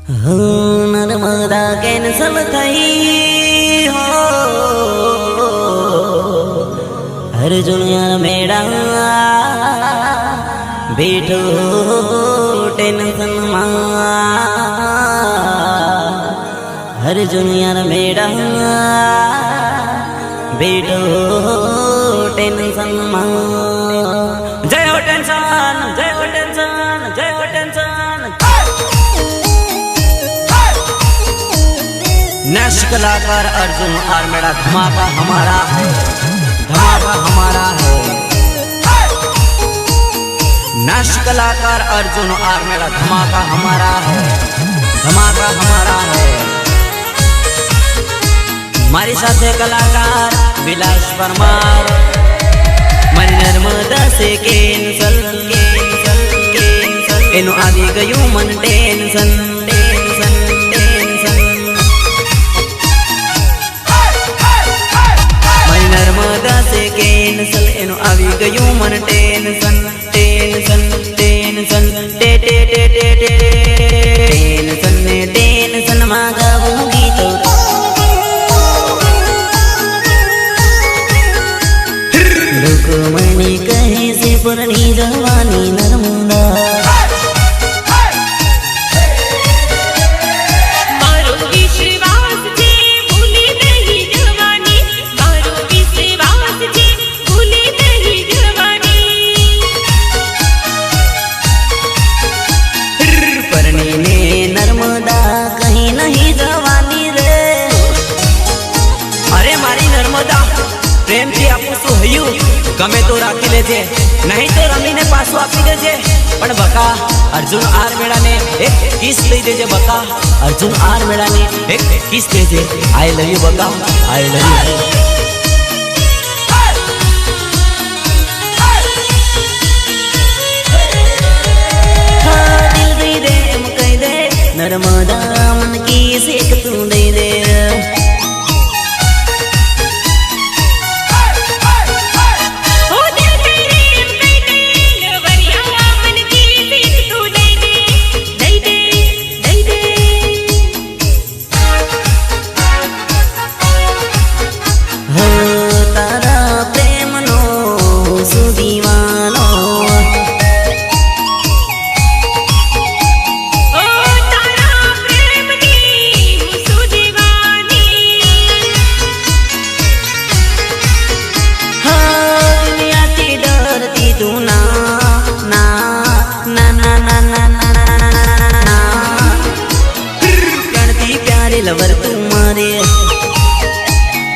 Narmada cancel थई हो अर्जुन यार मेरा बैठो टेंशन मा अर्जुन यार मेरा बैठो टेंशन मा। जय हो टेंशन, जय हो टेंशन, जय हो टेंशन। नेक्स्ट कलाकार अर्जुन आर्मेड़ा। धमाका हमारा है, धमाका हमारा है। नेक्स्ट कलाकार अर्जुन आर्मेड़ा। धमाका हमारा है, धमाका हमारा है। हमारे साथ कलाकार विलास परमार। मारी नर्मदा से कैंसल कैंसल कैंसल एनु आवी गयु मन टेंशन टेंशन टेंशन। मारी नर्मदा से कैंसल एनु आवी गयु मन टेंशन टेंशन टेंशन टे टे टे टे टे टेंशन ने टेंशन मा गाऊंगी तो रुकमणी कहे से पुरनी जवानी नर्मदा। मारो विश्वास जे भूली नहीं जवानी, मारो विश्वास जे भूली नहीं जवानी। परनी ने नर्मदा कहीं नहीं जवानी रे। अरे मारी नर्मदा प्रेम थी आपू शू हयु गमे तो राखी लेजे, नहीं तो रमी ने पासो आपी देजे। पण बका अर्जुन आर्मेड़ा ने एक किस दई देजे। बका अर्जुन आर्मेड़ा ने एक किस देजे। आई लव यू बका, आई लव यू। दिल दे दे मुकई दे नर्मदा मन की सेक तू दे दे। लवर तुम्हारे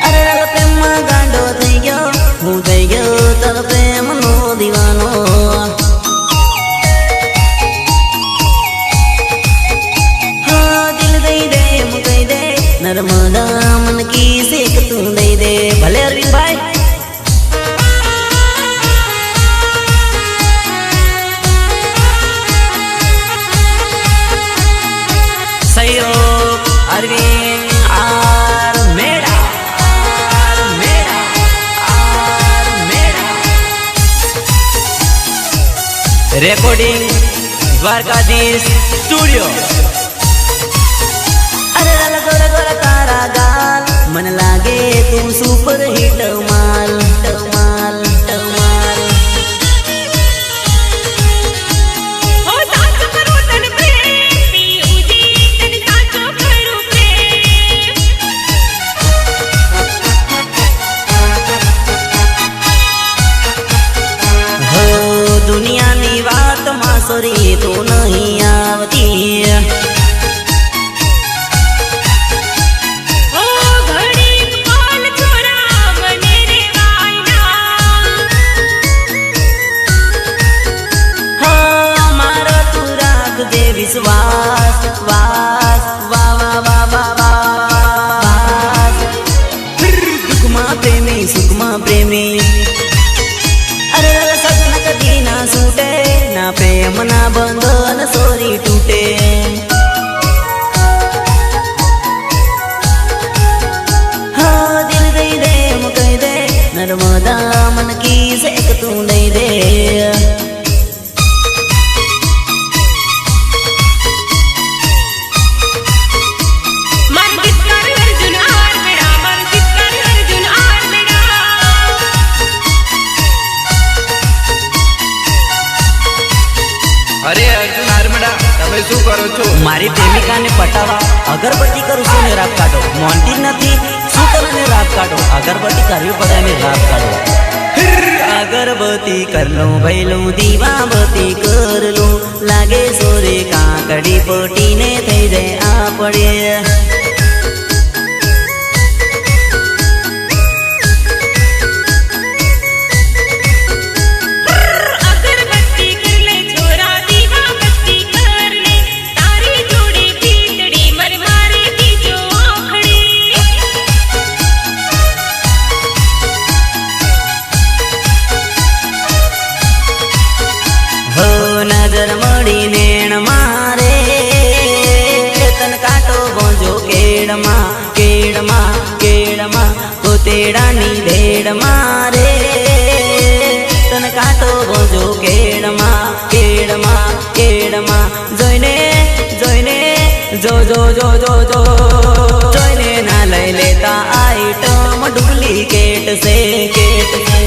अरे प्रेम गांडो थई गयो हूँ थई गयो तर प्रेम नो दीवानो। हाँ दिल दई दे मुकई दे नर्मदा मन की सेक तू दई दे। भले अरविंद भाई। सहयोग अरविंद आर्मेड़ा, आर्मेड़ा, आर्मेड़ा। Recording Dwarkadhish studio. अरे गोरा गोरा तारा गाल मन लागे तू सुपर हिट माल माल माल। दुनिया नी बात मासोरी तो नहीं आवती। ओ घड़ी पाल छोरा बने रे वाइना। हाँ मारा तू राख दे विश्वास वास वा वा वा वा वास। दुखमा प्रेमी सुखमा प्रेमी। अरे सपना कभी ना सूटे ना प्रेम ना बंधन सोरी टूटे। हाँ दिल दई दे मुकई दे नर्मदा मन की सेक तू दई दे। કરો છો? મારી પ્રેમિકાને પટાવા અગરબત્તી કરું છું ને રાત કાઢો. મોનતી જ નથી શું કરે ને રાત કાઢો. અગરબત્તી કરવી પડે ને રાત કાઢો. અગરબત્તી કર લો ભૈલું દીવાબત્તી કર લો. લાગે સોરે કાકડી પટીને થઈ જાય આપણે. નજર મળી નેણ મારે તન કાટો બોજો કેડમાં કેડમાં કેડમાં કોતેડાની ભેડ મારે તન કાટો બોજો કેડમાં કેડમાં કેડમાં જોઈને જોઈને જો જો જો જો જો જોઈને ના લઈ લેતા આઈટમ ડુપ્લિકેટ છે કેટ છે.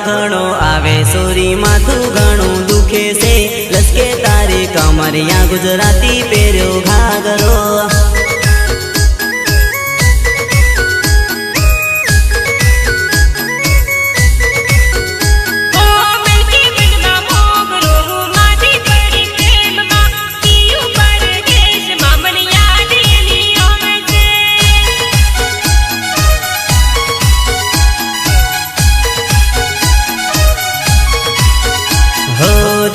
ઘણો આવે સોરી માથું ઘણું દુખે છે. લસકે તારી કમરિયા ગુજરાતી પહેર્યો ઘાઘરો.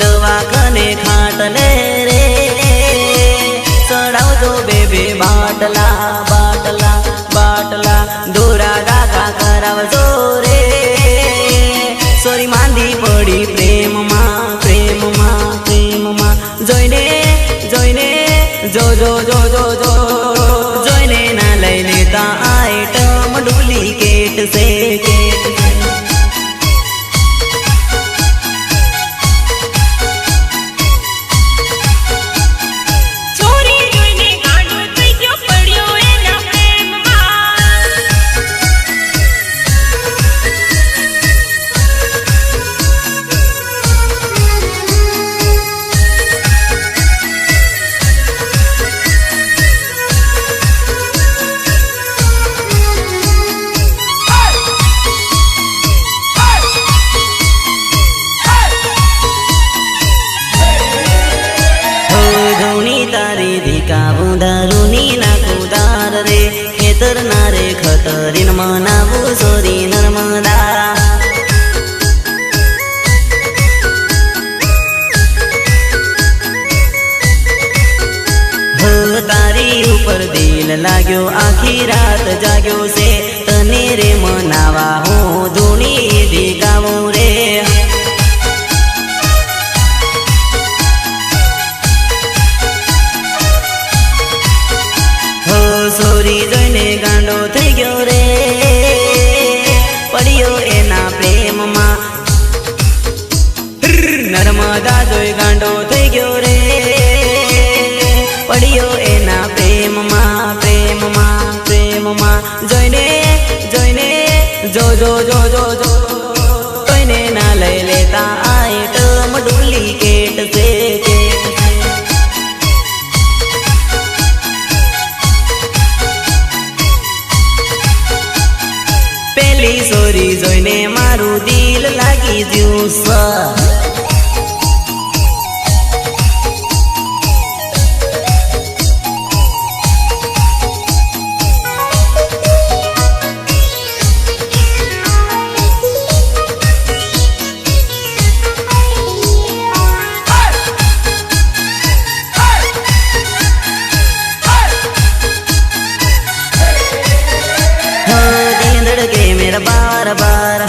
દવાખાને ખાટલે રે ચડાવજો બેબી બાટલા બાટલા બાટલા દોરા દાગા કરાવજો રે. સોરી માંદી પડી પ્રેમમાં પ્રેમમાં પ્રેમમાં જોઈને જોઈને જો જો જો જો જો જોઈને ના લઈ લેતા આઈટમ ડુપ્લિકેટ છે કેટ છે. દારૂની ના કુદાર રે ખેતર ના રે ખતરીન મનાવું સોરી નર્મદા. તારી ઉપર દિલ લાગ્યો આખી રાત જાગ્યો છે. તને રે મનાવા હું ધૂણી દીગાવું રે. સોરી જોઈને ગાંડો થઈ ગયો રે પડ્યો એના પ્રેમમાં. નર્મદા જોઈ ગાંડો થઈ ગયો રે પડ્યો એના પ્રેમમાં પ્રેમમાં પ્રેમમાં. જોઈને જોઈને જો જો જો જો જો કોઈને ના લઈ લેતા આઈટમ ડુપ્લિકેટ છે કેટ છે. પેલી સોરી જોઈને મારું દિલ લાગી ગયું છે. मेरा बार बार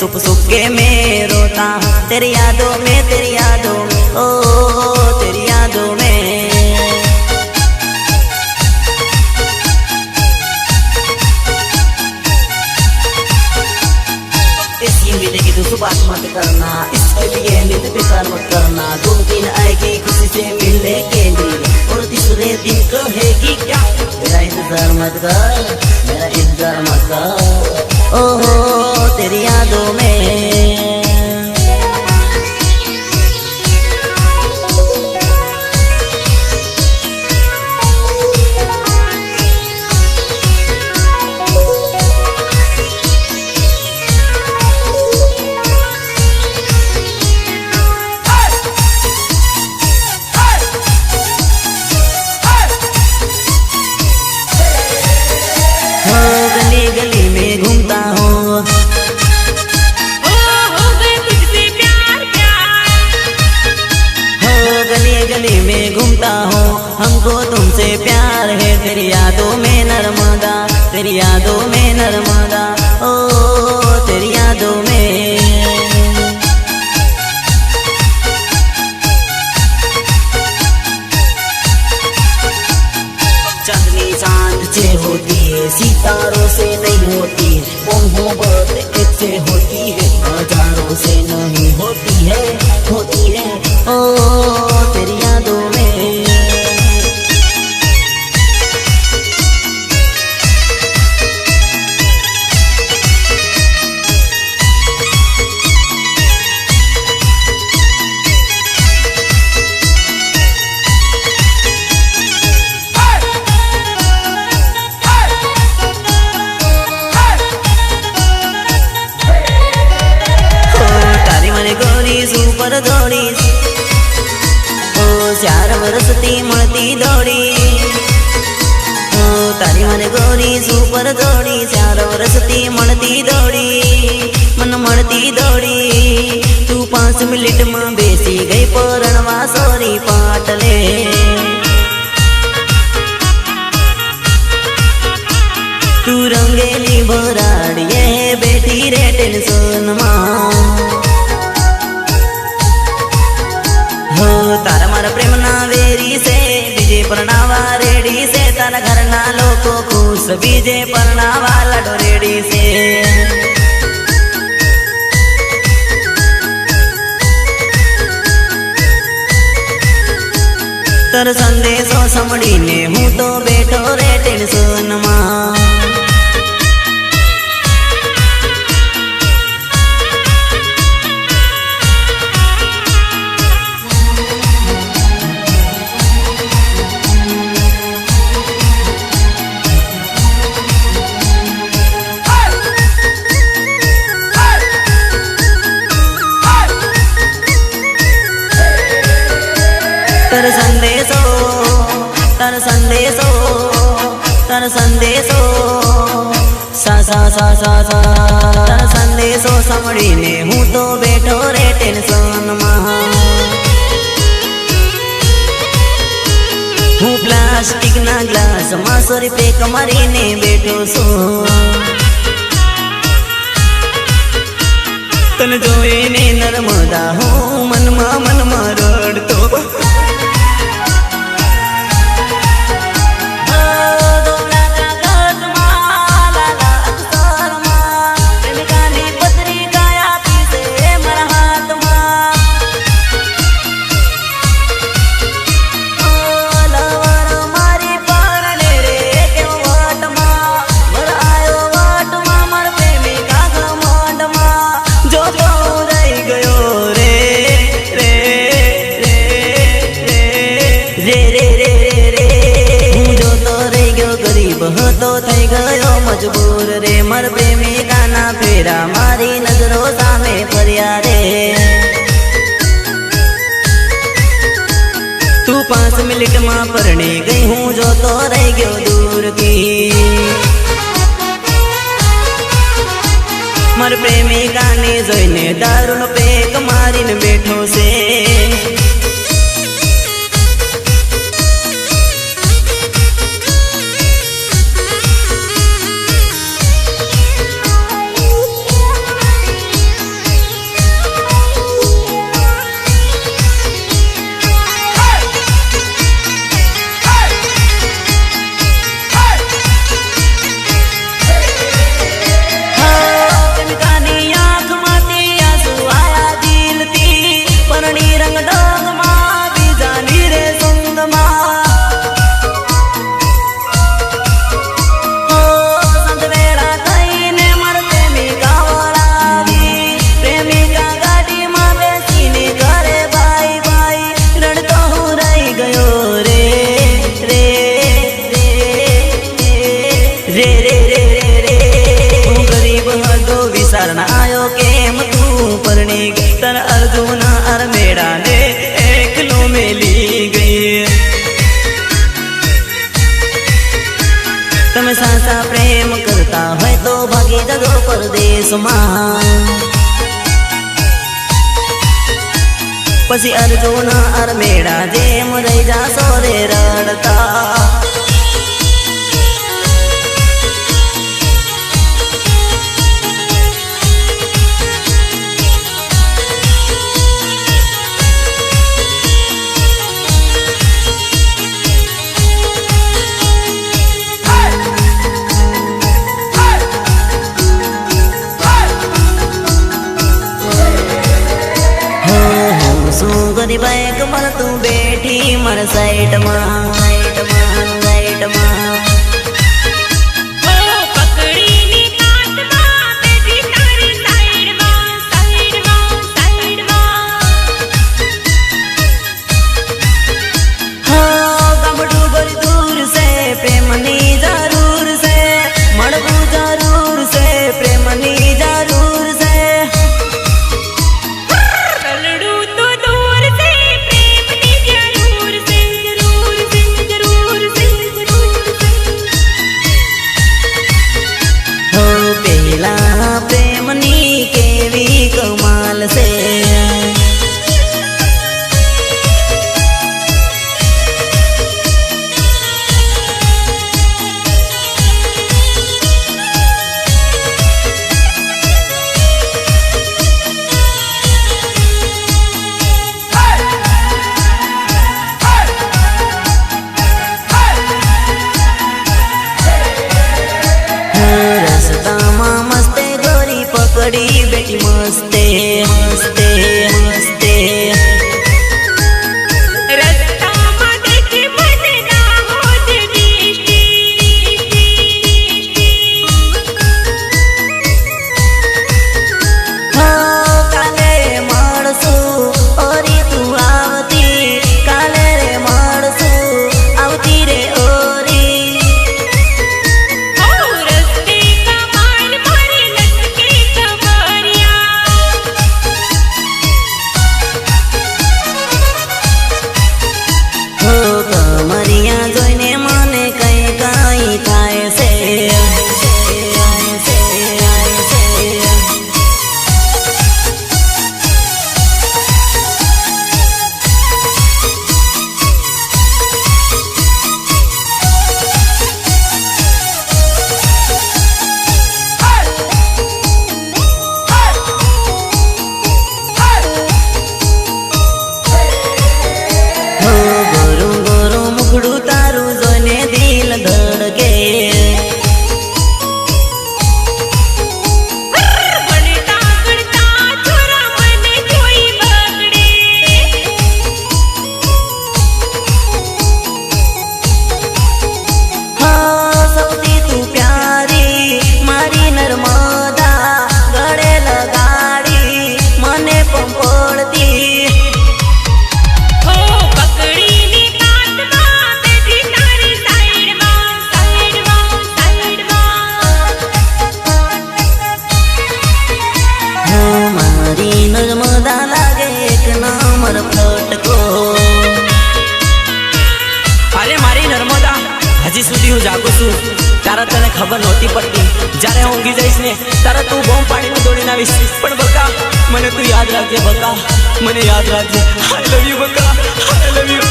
छुप छुप के मैं रोता हूँ तेरी यादों में, तेरी यादों में, ओ तेरी यादों में। इसकी मिलेगी तो बात मत करना, इसके लिए नित बेकार मत करना। 2 दिन आएगी खुशी से मिलने के लिए और तीसरे दिन कहेगी क्या, मेरा इंतजार मत कर, मेरा इंतजार मत कर, ओहो तेरी यादों में। गली गली में घूमता हूँ, हो गए तुझसे प्यार प्यार। हो गली गली में घूमता हूँ, हमको तुमसे प्यार है। तेरी यादों में नर्मदा, तेरी यादों में नर्मदा, ओ तेरी यादों में। चांदनी चांद से होती है, सितारों से नहीं होती है। मोहब्बत एक से होती है, हजारों से नहीं होती है, होती है, ओ तेरी यादों में। સુપર દોડીશ, ઓ 4 વર્ષથી મળતી દોડી, ઓ તારી મને ગોરી સુપર દોડી, 4 વર્ષથી મળતી દોડી, મન મળતી દોડી। તું 5 મિનિટમાં બેસી ગઈ પરણવા સોરી પાટલે। તું રંગેલી ભરાડીએ બેઠી રે ટેન્શનમાં, हो तारा मारा प्रेम ना वेरी से बीजे परनावा रेडी से। तारा घर ना लोको खुश बीजे परनावा लडो रेडी से। तर संदेशो संभळीने हूँ तो बैठो रे टेंशन में। तर संदेशो, तर संदेशो, तर संदेशो, सा सा सा सा सा। तर संदेशो संभळीने हूँ तो बैठो रे टेंशन में। हूँ प्लास्टिक ना ग्लास में सोरी पेक मारीने बैठो छूं। तन जोईने नर्मदा हूँ मनमा रड़तो। तो થઈ ગયો મજબૂર રે મર પ્રેમિકાના ફેરા મારી નજરો સામે ફર્યા રે। તું 5 મિનિટમાં પરણી ગઈ હું જોતો રહી ગયો દૂર की। મર પ્રેમિકાને જોઈને દારૂનો પેક મારીને બેઠો છે। तर अर्जुन और मेरा ने एकलो में ली गई। तमे साचा प्रेम करता है तो भागी जगो परदेश में। पसी अर्जुन और मेरा जेम रही जा सोरे रड़ता। सुगरी बैग मर तू बैठी मर साइड में साइड में साइड में। ओ पकड़ी नी काट मां बेटी तारी साइड में साइड में साइड में। हो गमडू बड़ी दूर से प्रेमनी जरूर से मड़बू जरूर से प्रेमनी जरूर से। कलड़ू तो दूर से प्रेम नी जरूर से जरूर से जरूर से जरूर से। हो पहला प्रेमनी केवी कमाल से। पकड़ी बेटी मस्ते मस्ते मस्ते। रस्ता में देखे मन ना हो दृष्टि। हो काले मड़सू ओरी तू आवती काले रे मड़सू आवती रे ओरी। ओ रस्ते का मान मारे लटके कमरिया। हो कमरिया जोईने मने कई कई थाय से। गोरू गोरू मुखड़ू तारू जोने दिल धड़के। बनता करता छोरा मन जोई बगड़े। हाँ सौती तू प्यारी मारी नर्मदा गड़े लगाड़ी मने पंपोड़ती। ओ पकड़ी नी काट मां बेटी तारी साइड में साइड में साइड में। हो मारी नर्मदा लागे एक नंबर फटको। अरे मारी नर्मदा हजी सुधी हूँ जागू छू तारा तने खबर नहोती पड़ती। जारे હું ઊંઘી જઈશ ને તારા તું બોમ્બ પાડીને દોડીને આવીશ। પણ બકા મને તું યાદ રાખજે બકા મને યાદ રાખજે। આઈ લવ યુ બકા આઈ લવ યુ।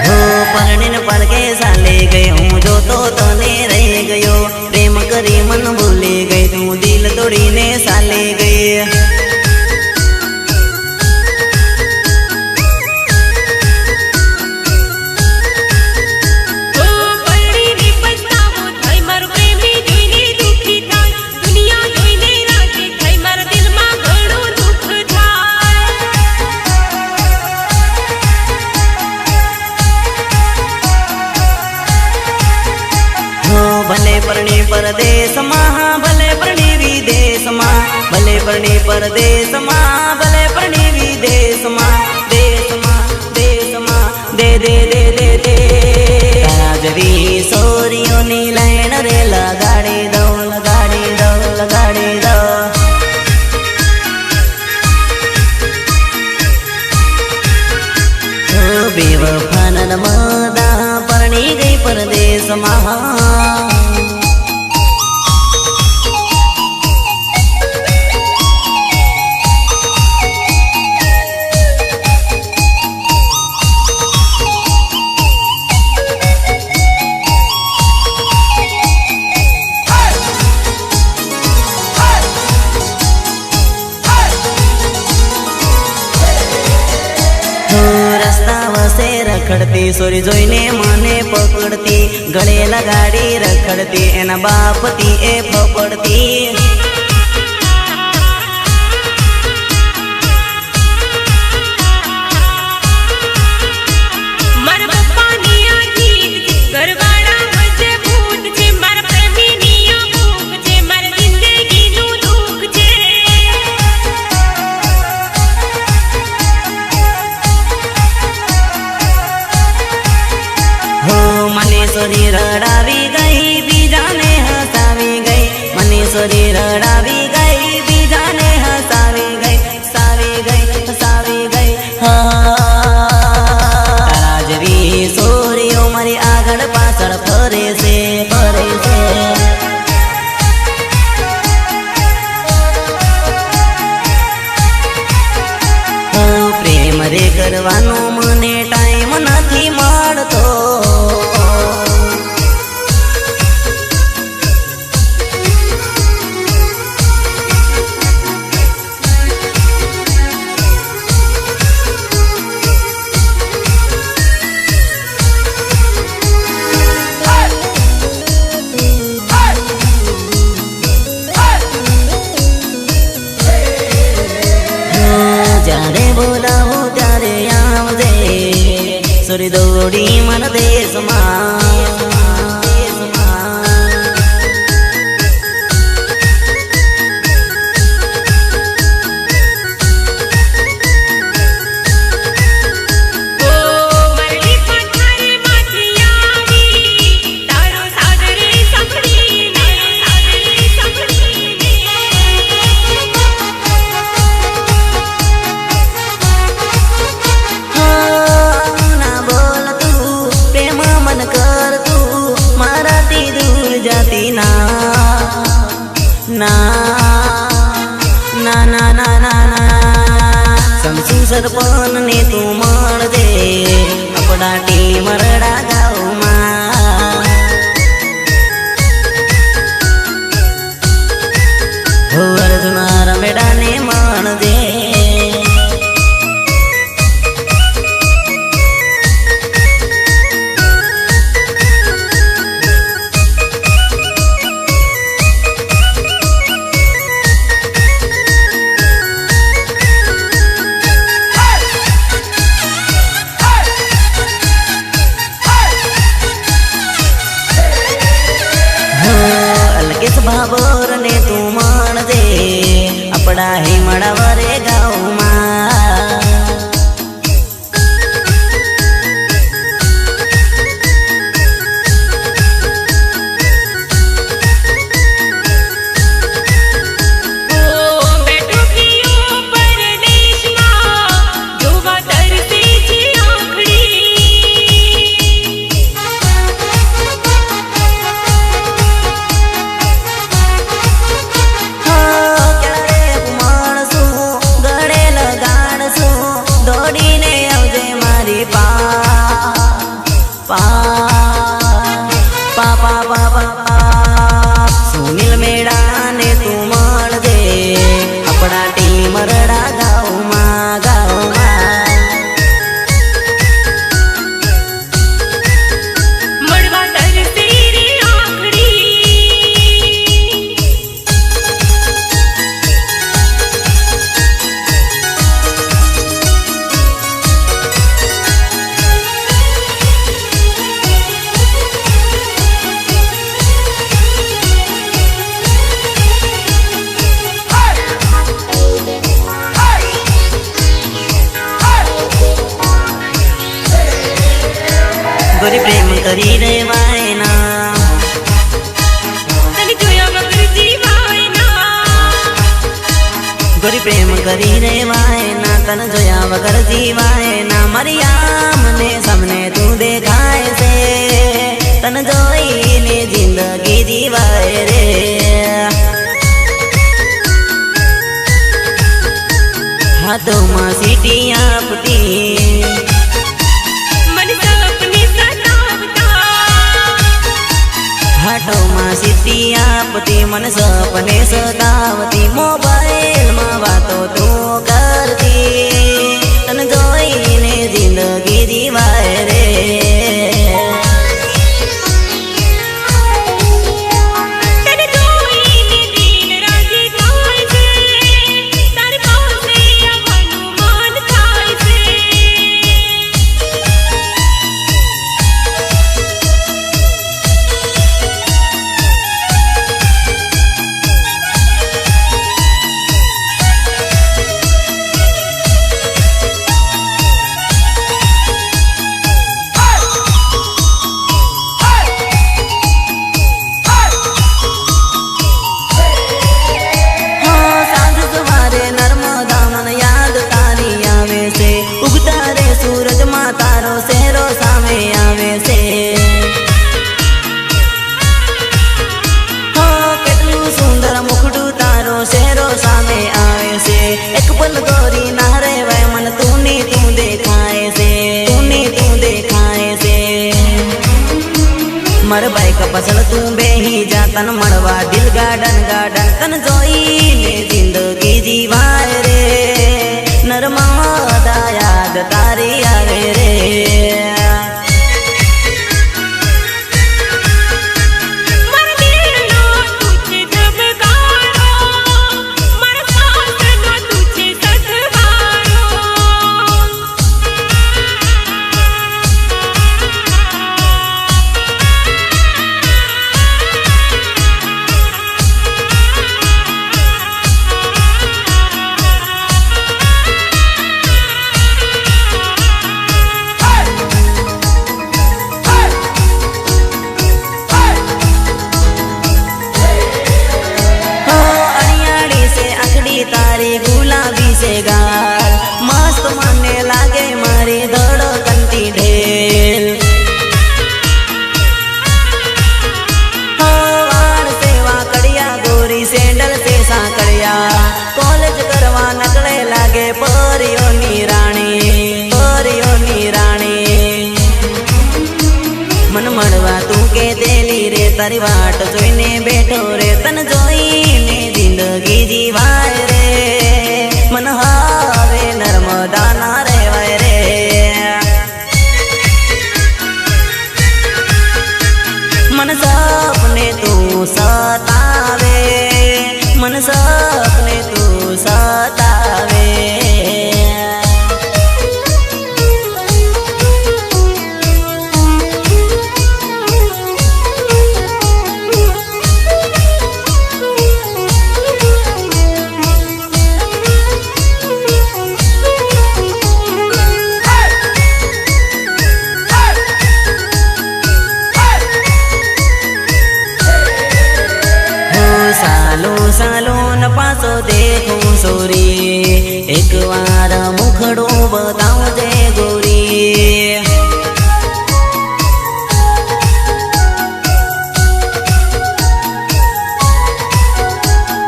हो પરણીને પડકે સાલે ગઈ હું જો તો તને રહી ગયો। પ્રેમ કરી મન ભૂલી ગઈ તું દિલ તોડીને સાલે ગઈ। ओ पड़ी नी पछतावो थाई मारो प्रेमी जोईने दुखी थाय। दुनिया जोईने राजी थाई मारा दिल में घणो दुख थाय। हो भले परणी परदेश में भले परणी विदेश में भले परणी परदेश में भले परणी विदेश में देश में दे दे दे दे दे तारा जवी सो દેશમાં રસ્તા વસે રખડતી સોરી જોઈને મને પકડતી ગળે લગાડી રખડતી એના બાપતી એ ફફડતી મારા પપ્પાની આ જીત છે ઘરવાળા મજબૂત છે મારા પ્રેમીની આ ભૂખ છે મારા જિંદગીનું દુઃખ છે હો મને સોરી રડાવી ગઈ બીજાને હસાવી ગઈ મને સોરી રડાવી ગઈ બીજાને હસાવી ગઈ હસાવી ગઈ હસાવી ગઈ તારા જેવી સોરીઓ મારી આગળ પાછળ ફરે છે ફરે છે પ્રેમ રે કરવાનો મને ટાઈમ નથી મળતો જ્યારે બોલાવો ત્યારે આવજે સોરી દોડી મન દેશમાં મરલી પથારે માંથી આવી તારો સાગરે સંભળીને ના બોલ તું પ્રેમ મન કર તું મારાથી દૂર જાતી ના ના ના ના ના ના સમસુ સરપન ને તું મળજે આપણા ટીમ મરડા ગાઉમાં હો અર્જુન રમેડા ને મળજે અલકેશ ભાભોર ને તું મળજે આપણા હિમડા વરે ગાઉમાં બેઠો કિયો પરદેશમાં જોવા તરસે છે ક્યારેક મળશું ગળે લગાડશું દોડીને આવજે મારી પા સુનિલ મેળા ને તું મળજે આપણા ટીમ રડા ગાઉમાં મળવા તરસે રે આખડી ગોરી પ્રેમ કરી રેવાય ના તને જોયા વગર જીવાય ના ગોરી પ્રેમ કરી રેવાય ના તને જોયા વગર જીવાય ના મારી આમને સામને તું દેખાય છે તને તન જોઈને જિંદગી જીવાય રે. હાથોમાં સીટી આપતી મને સપને સતાવતા, હાથોમાં સીટી આપતી મન સપને સતાવતી. મોબાઈલમાં વાતો તું કરતી તન જોઈને જિંદગી જીવાય રે. તને જોઈને દિલ રાજી થાય છે, તારી પાસે આવવાનું મન થાય છે. હા, સાંજ સવારે નર્મદા મને યાદ તારી આવે છે. ઉગતા રે સૂરજમાં તારો ચહેરો સામે આવે છે. હા, કેટલું સુંદર મુખડું તારો ચહેરો સામે આવે છે. એક પલ ગોરી ના રેવાય મન તું ની તું દેખાય છે, તું ની તું દેખાય છે. માર બાઈક પાછળ તું બેહી જા તન મળવા દિલ ગાર્ડન ગાર્ડન. તન જોઈને જિંદગી જીવાય રે. નર્મદા યાદ તારી આવે રે. મારા દિલનો તું છે ધબકારો, મારા સાસનો તું છે સથવારો. હા, અણિયાળી છે આંખડી તારી ગુલાબી છે ગાલ. મસ્ત મને લાગે મારી ધડકનતી ઢેલ. હા, વાળ છે વાંકડિયા ગોરી સેન્ડલ છે સાંકડિયા. કોલેજ કરવા નકળે લાગે પરીઓની રાણી, પરીઓની રાણી. મન મળવા તું કે તેલી રે તારી વાટ જોઈને બેઠો રે. તન જોઈને જિંદગી જીવાય રે. મન હવે નર્મદા ના રેવાય રે. મન સપને તું સતાવે, મન સપને તું સતાવે. સાલો સાલો ન પાછો દેખું સોરી. એક વાર મુખડું બતાવજે ગોરી.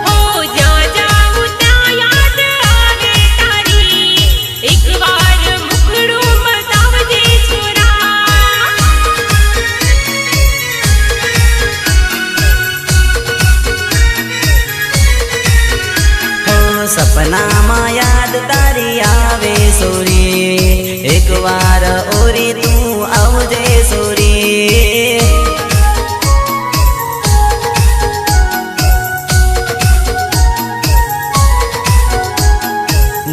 હો જ્યાં જાઉં ત્યાં યાદ આવે તારી, એકવાર મુખડું બતાવજે છોરા. સપનામાં યાદ તારી આવે સોરી. એક વાર ઓરી તું આવજે સોરી.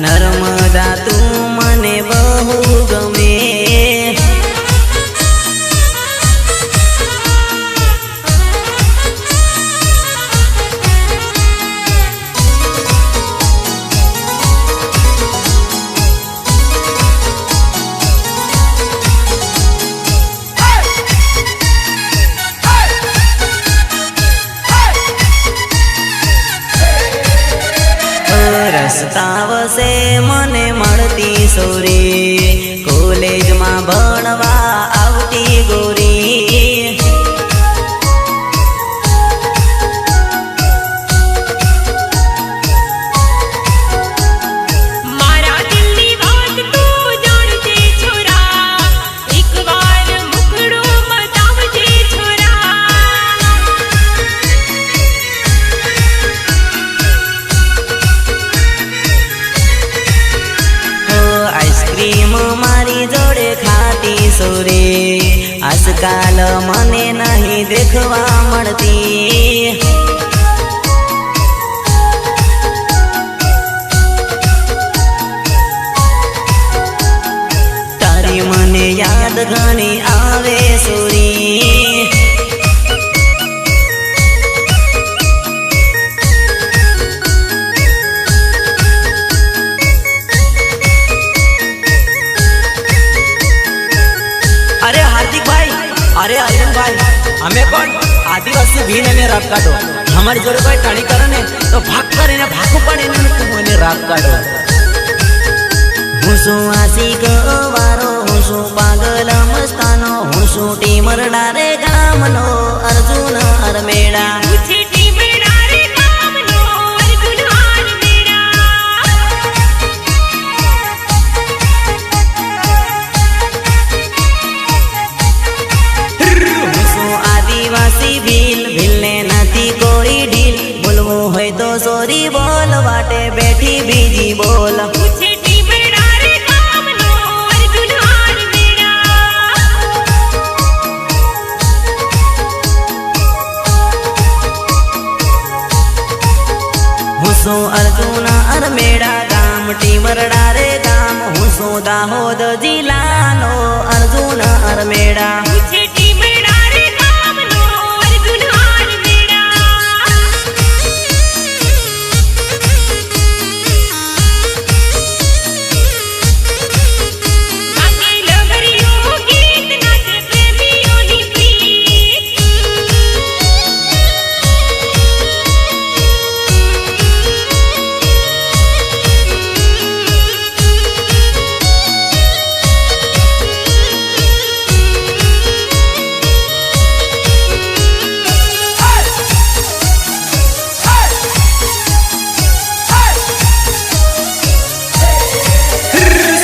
નર્મદા તું મને બહુ ગમે. રસ્તાવશે મને મળતી સોરી. કોલેજમાં ભણવા આવતી ગોરી. માનતી તારી મને યાદ ઘણી આવે સોરી अरे हार्दिक भाई अरे अर्जुन भाई हमें कौन आदिवासी भी ने राग काढो हमारी जोड़े कोई टाणी करे ने तो भाग करे ने भागू पड़े ने तुम ने राग काढो हुसु आशिक वारो हुसु पागल मस्तानो हुसु टीमर डारे गामनो अर्जुन अरमेड़ा मुझे टीमर डारे गामनो अर्जुन अरमेड़ा हुसु आदिवासी भील भीलने नथी कोई ढील बोलवो होय तो सोरी बोल वाटे बैठी बीजी बोल मुझे टीमर डारे गामनो अर्जुन अरमेड़ा हुसो अर्जुन अरमेड़ा गाम टीमर डारे गाम हुसो दाहोद जिल्लानो अर्जुन अरमेड़ा मुझे टीमर डारे गामनो अर्जुन अरमेड़ा गाते लहरियो गीत नाचे प्रेमियोनी प्रीत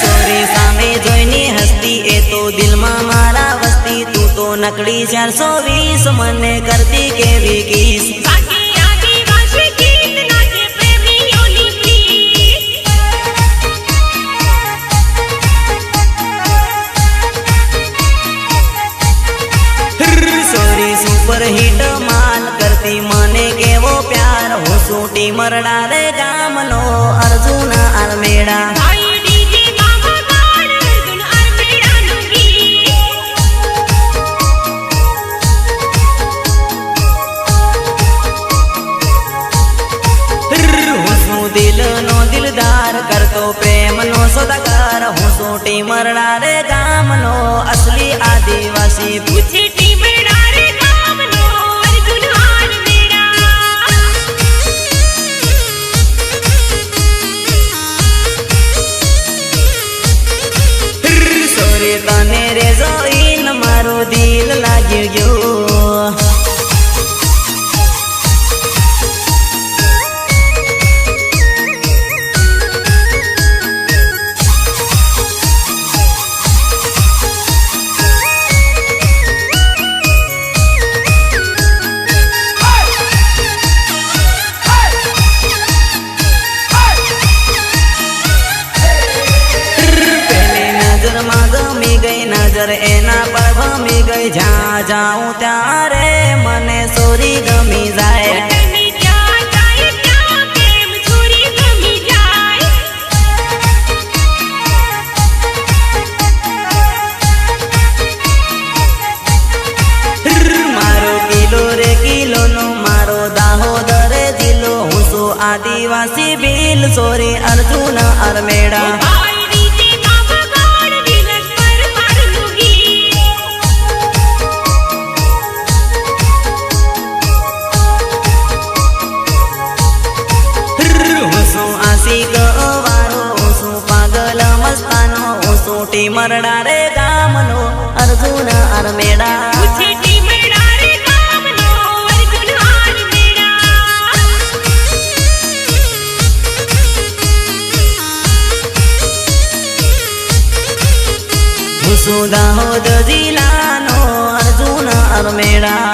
સોરી સામે જોઈને હસતી એ તો દિલમાં મારા વસતી તું તો નકડી 420 મને કરતી કેવી કિસ गाते आदिवासी गीत नाचे प्रेमियोनी प्रीत સોરી સુપર હિટ માલ કરતી મને કેવો પ્યાર હું સૂટી મરડા રે ગામનો અર્જુન અરમેડા भाई डीजे मामा गाड़ अर्जुन अरमेड़ा नु गीत હું શું દિલનો દિલદાર કરતો પ્રેમનો સોદાગાર હું સૂટી મરડા રે ગામનો અસલી આદિવાસી मुझे टीमर डारे गामनो अर्जुन अरमेड़ा સોરી તને રે જોઈને મારું દિલ લાગ્યું ગયું પહેલી નજરમાં ગમી ગઈ નજર એના પર ભમી ગઈ જ્યાં જાઉં ત્યારે મને સોરી ગમી જાય तने क्या जाए क्या प्रेम छोरी गमी जाए મારો કિલો રે કિલોનો મારો દાહોદ રે જિલ્લો હું છું આદિવાસી ભીલ સોરી અર્જુન અરમેડા भाई डीजे मामा गाड़ विलस पर मारनु गीत હું છું આશિક વારો હું છું પાગલ મસ્તાનો હું છું ટીમરડા રે ગામનો અર્જુન અરમેડા मुझे टीमर डारे गामनो अर्जुन अरमेड़ा હું છું દાહોદ જિલ્લાનો અર્જુન અરમેડા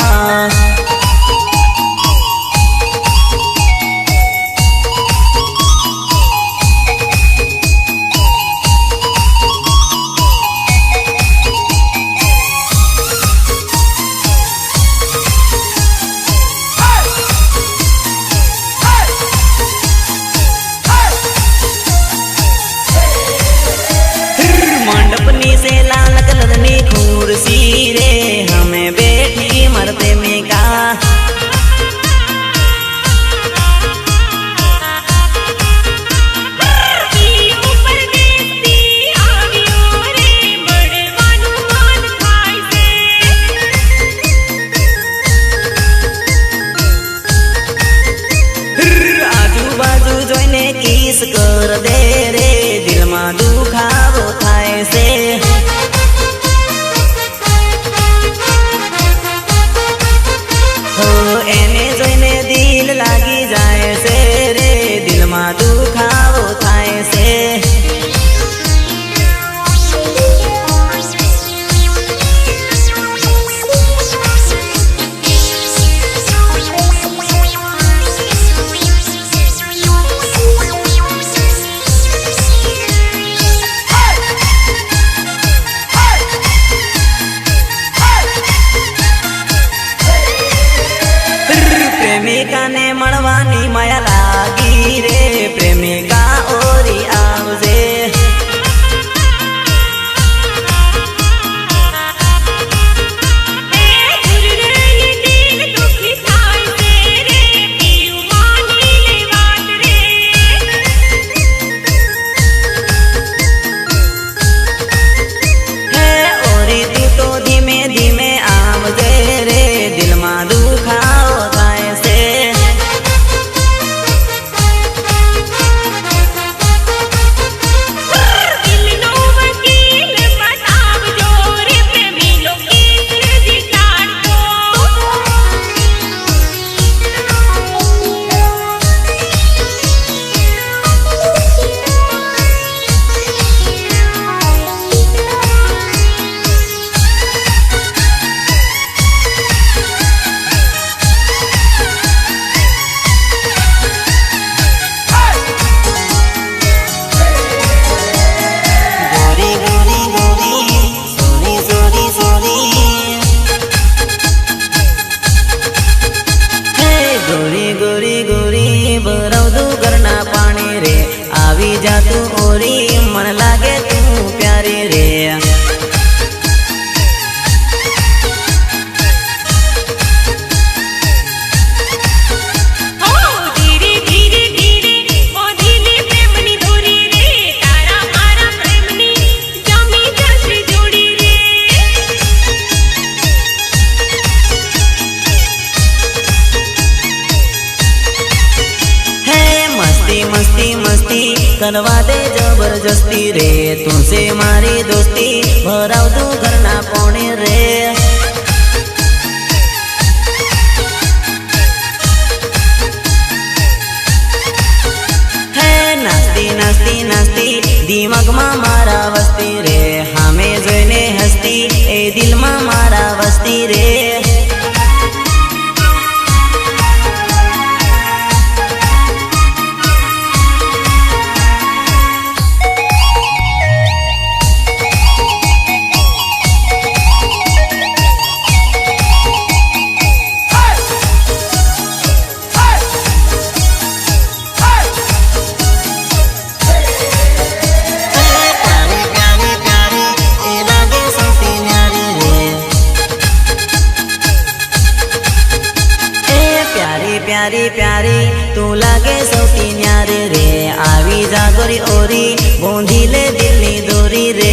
जा तू ओरी मन लागे तू प्यारी रे। मस्ती मस्ती करवा दे जबरदस्ती रे, तुमसे मारी दोस्ती भराव तू घरना पोणे रे। है नास्ती नास्ती नास्ती दिमाग में मारा वस्ती रे, हमें जोईने हस्ती ए दिल में मारा वस्ती रे। प्यारी प्यारी तू लागे सौती न्यारी रे, आवी जागोरी ओरी बोंधीले दिल्ली दोरी रे।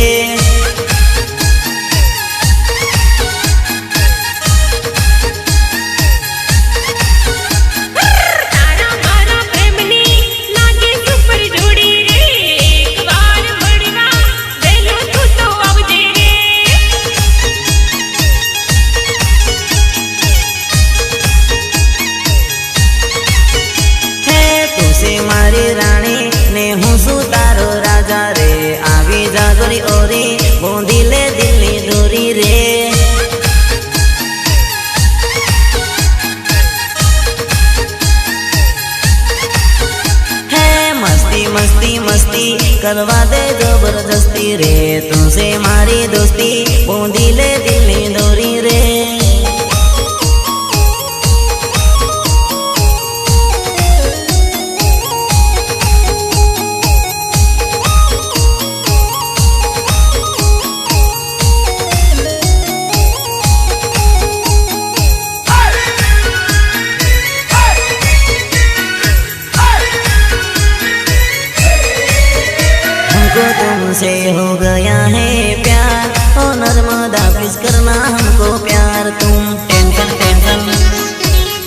मारी रानी ने हूँ सु तारो राजा रे, आवी जागोरी ओरी बोंधीले दिल्ली दूरी रे। है मस्ती मस्ती मस्ती करवा दे जबरदस्ती रे, तुमसे मारी दोस्ती बोंधीले दिल्ली दूरी रे। तुमसे हो गया है प्यार, ओ नर्मदा प्लीज करना हमको प्यार। तुम टेंशन टेंशन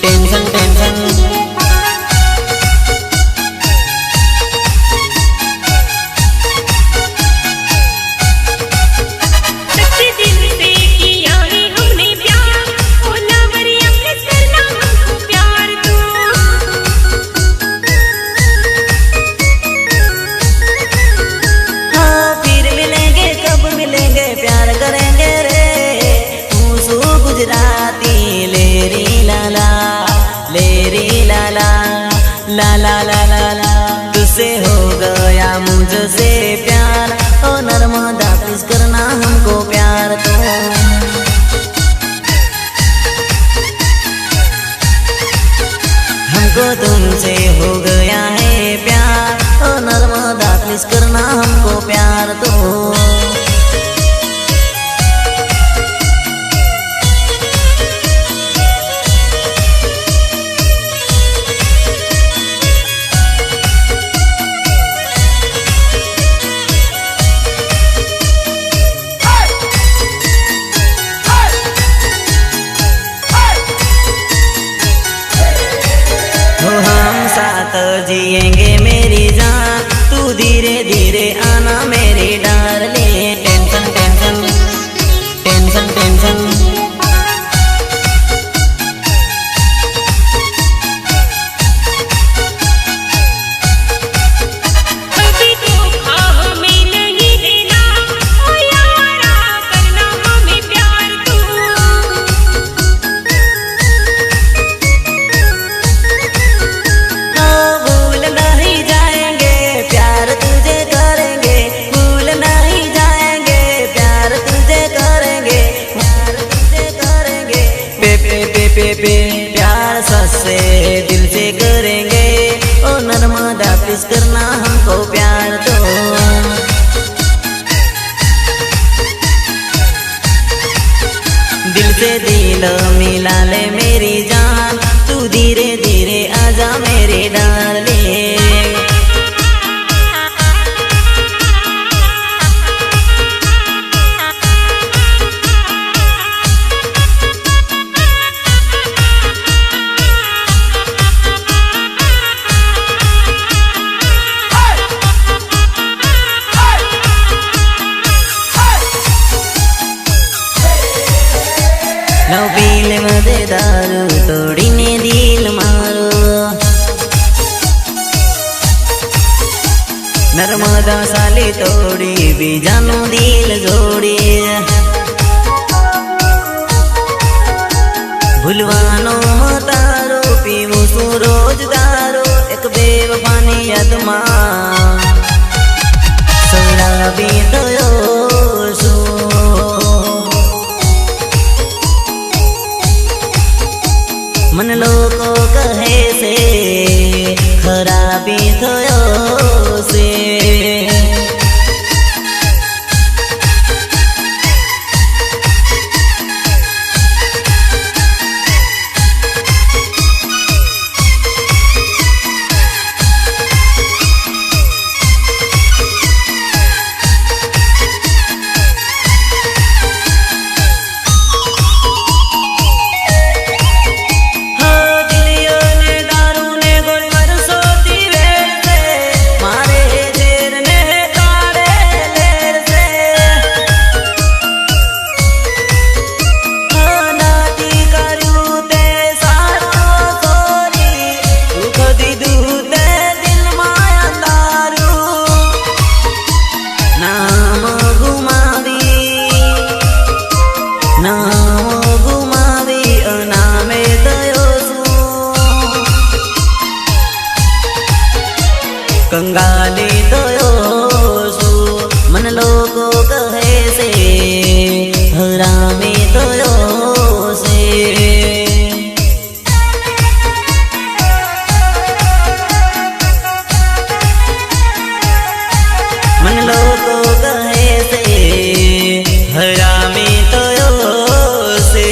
टेंशन टेंशन ला ला ला ला ला, तुझसे हो गया मुझसे प्यार, ओ नर्मदा प्लीज करना हमको प्यार। तो हमको तुमसे हो गया है प्यार, ओ नर्मदा प्लीज करना हमको प्यार। तो हम साथ जिएंगे मेरी जान, तू धीरे धीरे आना मेरी darling. Tension tension tension tension पे प्यार सच्चे दिल से करेंगे, ओ नर्मदा प्लीज करना हमको प्यार। તારું તોડીને દિલ મારું નર્મદા સાલી તોડી બીજાનું દિલ જોડી ભૂલવાનો તારો પીવું છું રોજ દારો એક બેવફાની યાદમાં સળાવી થયો છું મને લોકો કહે છે ખરાબી થયો છે કંગાલી થયો છું મને લોકો કહે છે હરામી થયો છે મને લોકો કહે છે હરામી થયો છે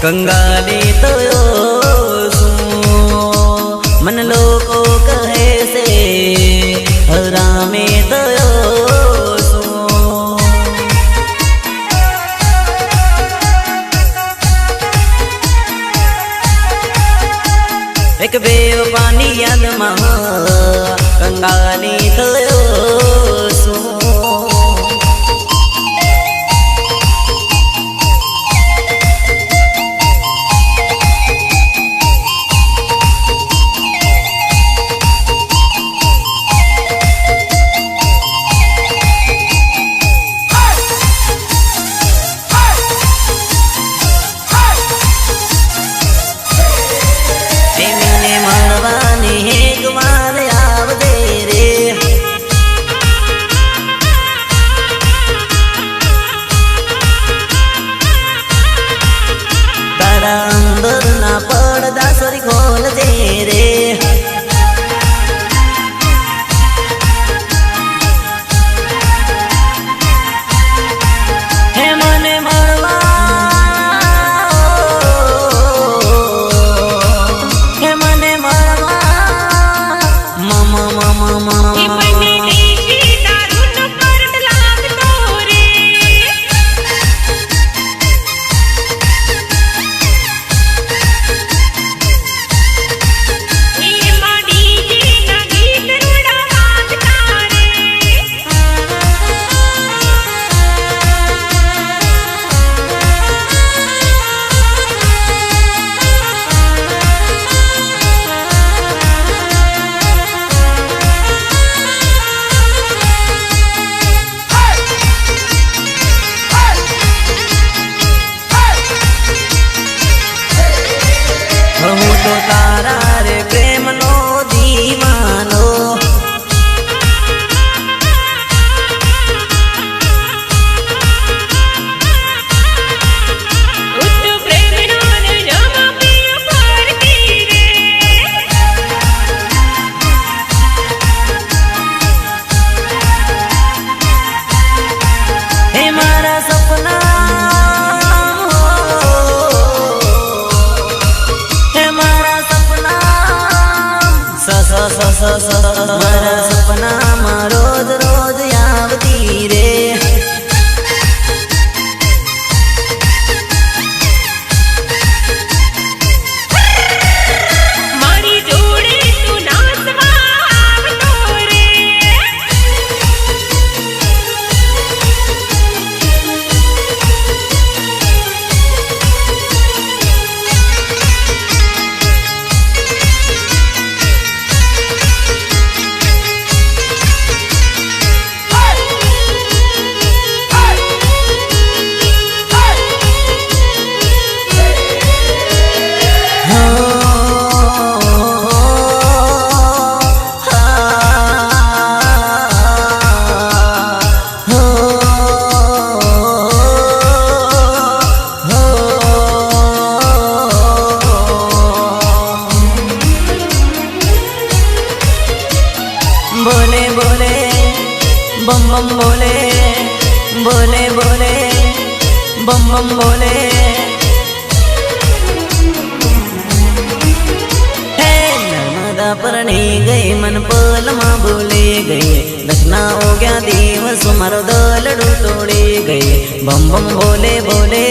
કંગાલી થયો છું મને લોકો કહે છે હરામી થયો છું એક બેવફાની યાદમાં કંગાલી થયો છું તો તારા રે પ્રેમનો દીવાનો. મારા સપનામાં રોજ રોજ આવતી રે. મારી જોડે તું નાચવા આવતો રે. બોલે બોલે બમ બમ બોલે, બોલે બોલે બમ બમ બોલે. હે નર્મદા પરણી ગઈ મન પલમાં ભૂલી ગઈ, લખના હો ગયા દિવસો મારો દલડું તોડી ગઈ. બમ બમ બોલે બોલે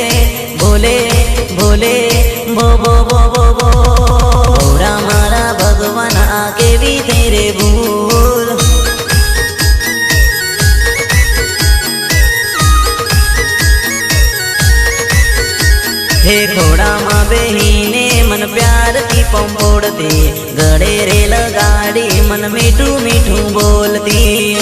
બોલે બોલે બો બો બો બો બો. ભોળા મારા ભગવાન આ કેવી થઈ રે ભૂલ. હે ઘોડામાં બેહીને મન પ્યારથી પંપોડતી, ગળે રે લગાડી મન મીઠું મીઠું બોલતી.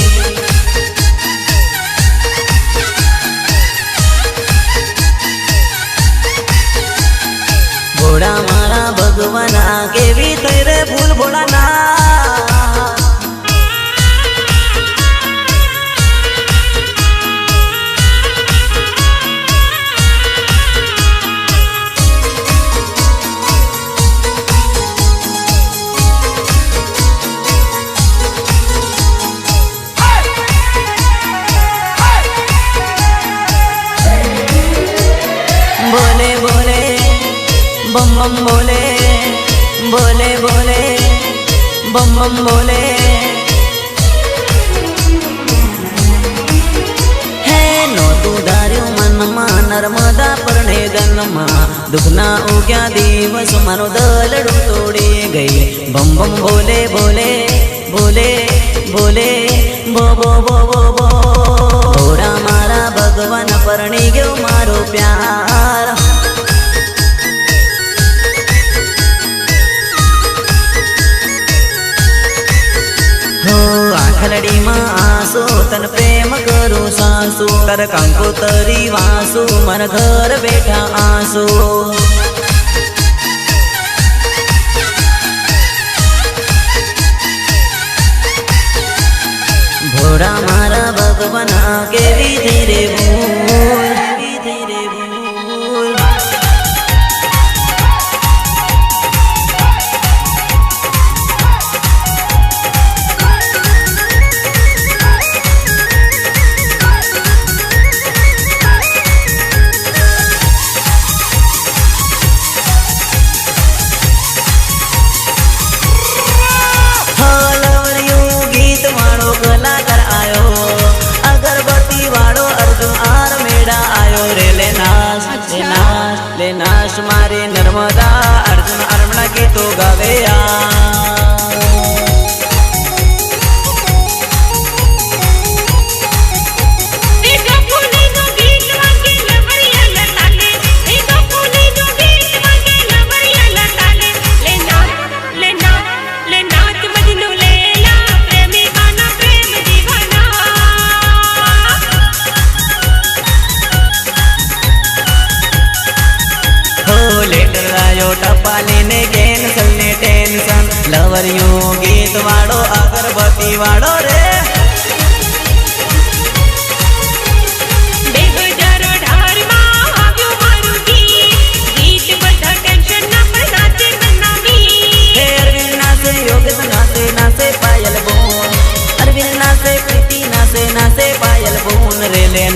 ભોળા મારા ભગવાન આ કેવી થઈ રે ભૂલ ભોળાના. બોલે બોલે બમ બમ બોલે, બોલે બોલે બમ બમ બોલે. હે નહોતું ધાર્યું મનમાં નર્મદા પરણે ગનમાં, દુઃખના ઉગ્યા દિવસ મારો દલડું તોડી ગઈ. બમ બમ બોલે બોલે બોલે બોલે બો બો બો બો બો. ભોળા મારા ભગવાન પરણી ગયો મારો પ્યાર. આખલડીમાં આંસુ તન પ્રેમ કરું સાસુ, કર કંકોતરી વાસુ મારા ઘર બેઠા આંસુ. ભોળા મારા ભગવાન કેવી થઈ રે ભૂલ, કેવી થઈ રે ભૂલ. ગીત વાળો કલાકાર આયો, અગરબત્તી લવરિયું ગીત વાળો અગરબત્તી વાળો રે 2018 માં આવ્યું મારું ગીત બધા ટેન્શન ના પર નાચે મનાવી હે અરવિંદ નાસે યોગેશ નાસે નાસે પાયલ બોન અરવિંદ નાસે પ્રીતિ નાસે નાસે પાયલ બોન રે લે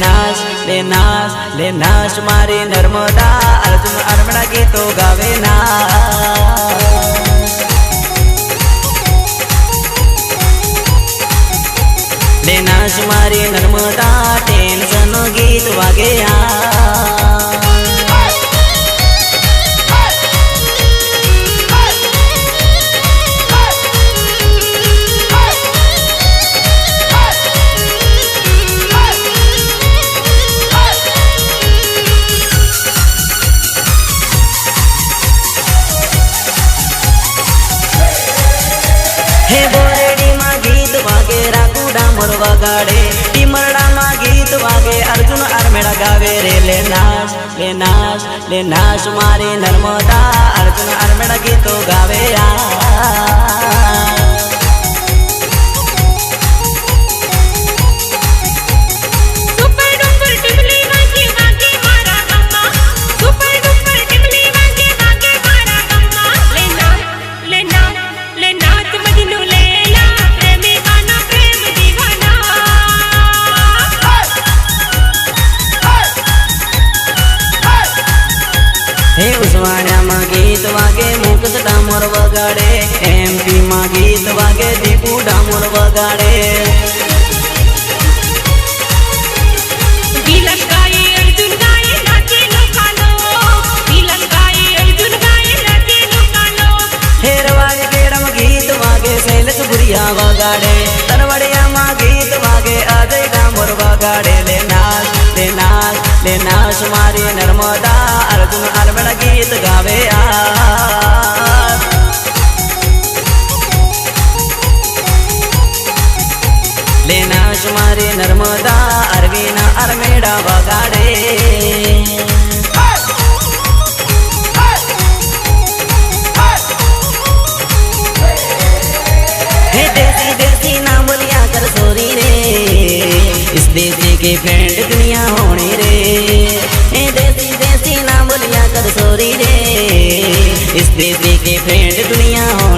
નાશ મારી નર્મદા અર્જુન અરમડા ગીતો ગાવે ના લેનાશ મારી નર્મદા ટેન્શન ગીત વાગે હે બોરેડીમાં ગીત વાગે રાખુ ડામર વગાડે ટીમરડામાં ગીત વાગે અર્જુન આરમેડા ગાવે રે લે નાશ મારી નર્મદા અર્જુન આરમેડા ગીતો ગાવે સુપર ડુપર ટીમલી વાગે વાગે મારા ગમ્મા સુપર ડુપર ટીમલી વાગે વાગે મારા ગમ્મા લે નાચ મજનુ લેલા પ્રેમી ગાના પ્રેમ દીવાના હે ઉસવાણ્યામાં ગીત વાગે મુકેશ ડામોર વગાડે એમપીમાં ગીત વાગે દીપુ ડામોર વગાડે વિલન ગાય અર્જુન ગાય નાચે લોકાલો વિલન ગાય અર્જુન ગાય નાચે લોકાલો હેરવાજ કેડમ ગીત વાગે શૈલેષ ભુરિયા વગાડે તરવડિયામાં ગીત વાગે અજય ડામોર વગાડે લે નાશ મારી નર્મદા અર્જુન આરમેડા ગીત ગાવે લે નાશ મારી નર્મદા અરવિના આરમેડા વગાડે देसी नाम लिया कर सोरी रे इस देसी के फ्रेंड दुनिया होने रे ए देसी नाम लिया कर सोरी रे इस देसी के फ्रेंड दुनिया होने